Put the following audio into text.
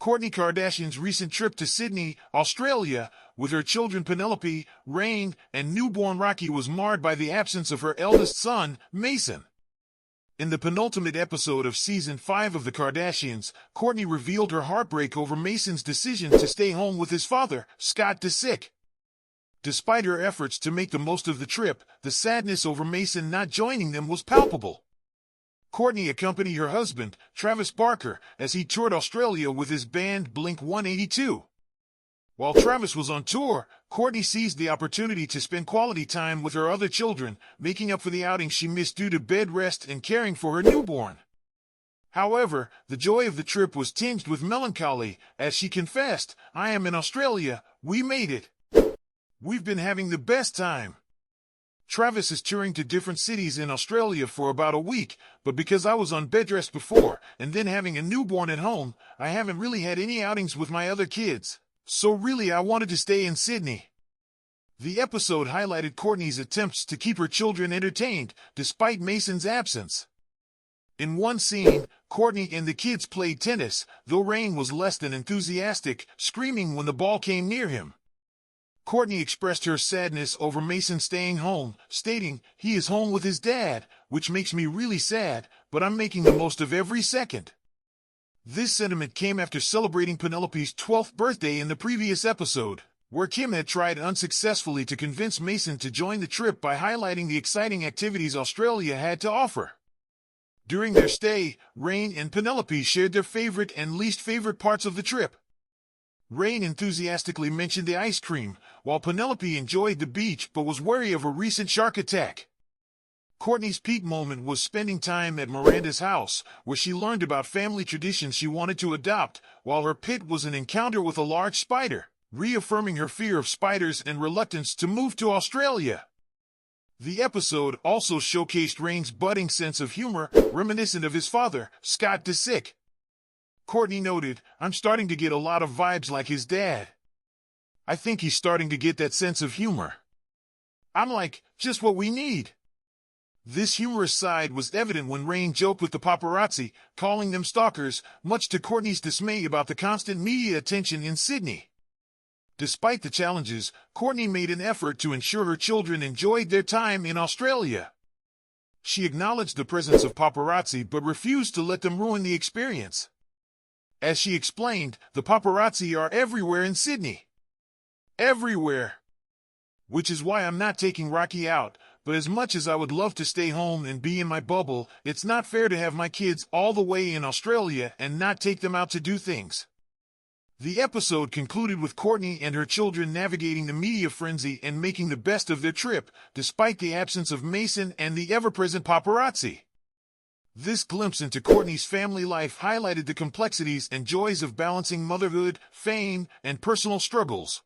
Kourtney Kardashian's recent trip to Sydney, Australia, with her children Penelope, Reign, and newborn Rocky was marred by the absence of her eldest son, Mason. In the penultimate episode of Season 5 of The Kardashians, Kourtney revealed her heartbreak over Mason's decision to stay home with his father, Scott Disick. Despite her efforts to make the most of the trip, the sadness over Mason not joining them was palpable. Kourtney accompanied her husband, Travis Barker, as he toured Australia with his band Blink-182. While Travis was on tour, Kourtney seized the opportunity to spend quality time with her other children, making up for the outing she missed due to bed rest and caring for her newborn. However, the joy of the trip was tinged with melancholy, as she confessed, "I am in Australia, we made it. We've been having the best time. Travis is touring to different cities in Australia for about a week, but because I was on bed rest before, and then having a newborn at home, I haven't really had any outings with my other kids. So really I wanted to stay in Sydney." The episode highlighted Kourtney's attempts to keep her children entertained, despite Mason's absence. In one scene, Kourtney and the kids played tennis, though Reign was less than enthusiastic, screaming when the ball came near him. Kourtney expressed her sadness over Mason staying home, stating, "He is home with his dad, which makes me really sad, but I'm making the most of every second." This sentiment came after celebrating Penelope's 12th birthday in the previous episode, where Kim had tried unsuccessfully to convince Mason to join the trip by highlighting the exciting activities Australia had to offer. During their stay, Reign and Penelope shared their favorite and least favorite parts of the trip. Reign enthusiastically mentioned the ice cream, while Penelope enjoyed the beach but was wary of a recent shark attack. Kourtney's peak moment was spending time at Miranda's house, where she learned about family traditions she wanted to adopt, while her pit was an encounter with a large spider, reaffirming her fear of spiders and reluctance to move to Australia. The episode also showcased Reign's budding sense of humor, reminiscent of his father, Scott Disick. Kourtney noted, "I'm starting to get a lot of vibes like his dad. I think he's starting to get that sense of humor. I'm like, just what we need." This humorous side was evident when Reign joked with the paparazzi, calling them stalkers, much to Kourtney's dismay about the constant media attention in Sydney. Despite the challenges, Kourtney made an effort to ensure her children enjoyed their time in Australia. She acknowledged the presence of paparazzi but refused to let them ruin the experience. As she explained, the paparazzi are everywhere in Sydney. Everywhere. Which is why I'm not taking Rocky out, but as much as I would love to stay home and be in my bubble, it's not fair to have my kids all the way in Australia and not take them out to do things. The episode concluded with Kourtney and her children navigating the media frenzy and making the best of their trip, despite the absence of Mason and the ever-present paparazzi. This glimpse into Kourtney's family life highlighted the complexities and joys of balancing motherhood, fame, and personal struggles.